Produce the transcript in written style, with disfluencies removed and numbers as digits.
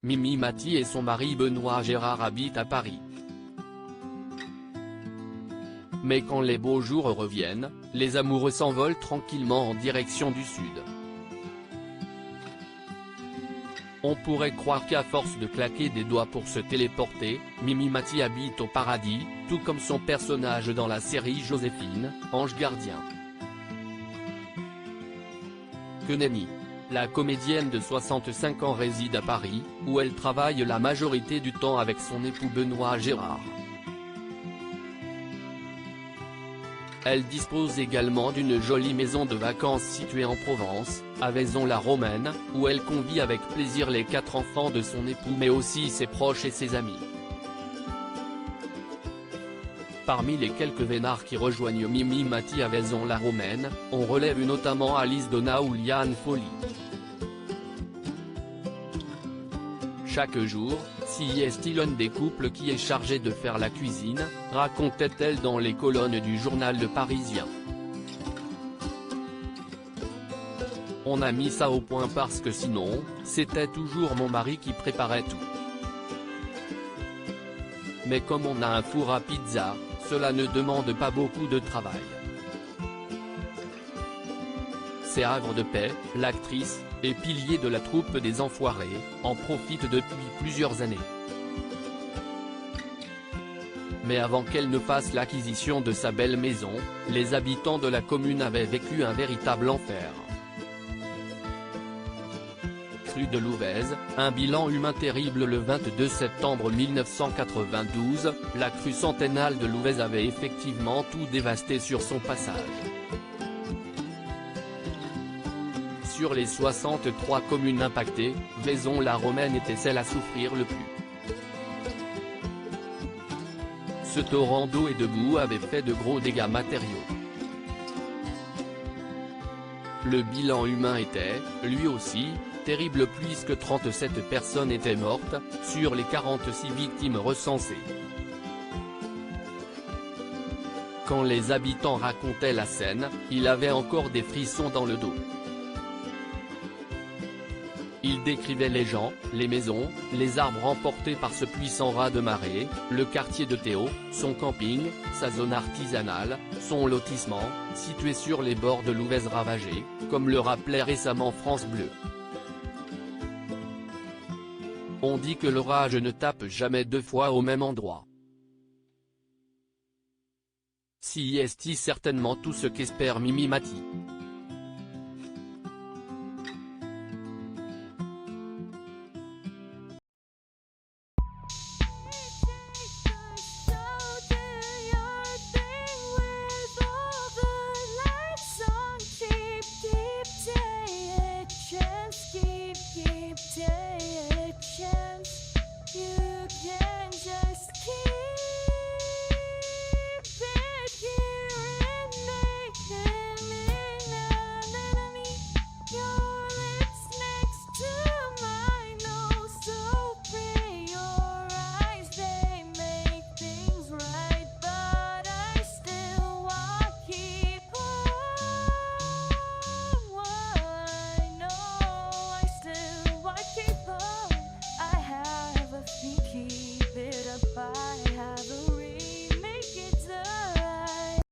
Mimi Mati et son mari Benoît Gérard habitent à Paris. Mais quand les beaux jours reviennent, les amoureux s'envolent tranquillement en direction du sud. On pourrait croire qu'à force de claquer des doigts pour se téléporter, Mimi Mati habite au paradis, tout comme son personnage dans la série Joséphine, Ange Gardien. Que nenni. La comédienne de 65 ans réside à Paris, où elle travaille la majorité du temps avec son époux Benoît Gérard. Elle dispose également d'une jolie maison de vacances située en Provence, à Vaison-la-Romaine, où elle convie avec plaisir les 4 enfants de son époux mais aussi ses proches et ses amis. Parmi les quelques vénards qui rejoignent Mimi Mati à Vaison-la-Romaine, on relève notamment Alice Donna ou Liane Folly. Chaque jour, si est-il l'un des couples qui est chargé de faire la cuisine, racontait-elle dans les colonnes du journal Le Parisien. On a mis ça au point parce que sinon, c'était toujours mon mari qui préparait tout. Mais comme on a un four à pizza, cela ne demande pas beaucoup de travail. C'est Havre de Paix, l'actrice, et pilier de la troupe des Enfoirés, en profite depuis plusieurs années. Mais avant qu'elle ne fasse l'acquisition de sa belle maison, les habitants de la commune avaient vécu un véritable enfer. Crue de Louvez, un bilan humain terrible. Le 22 septembre 1992, la crue centennale de Louvez avait effectivement tout dévasté sur son passage. Sur les 63 communes impactées, Vaison-la-Romaine était celle à souffrir le plus. Ce torrent d'eau et de boue avait fait de gros dégâts matériaux. Le bilan humain était, lui aussi, terrible puisque 37 personnes étaient mortes, sur les 46 victimes recensées. Quand les habitants racontaient la scène, il avait encore des frissons dans le dos. Il décrivait les gens, les maisons, les arbres emportés par ce puissant raz-de-marée, le quartier de Théo, son camping, sa zone artisanale, son lotissement, situé sur les bords de Louvez ravagé, comme le rappelait récemment France Bleu. On dit que l'orage ne tape jamais 2 fois au même endroit. Si est certainement tout ce qu'espère Mimi Mati.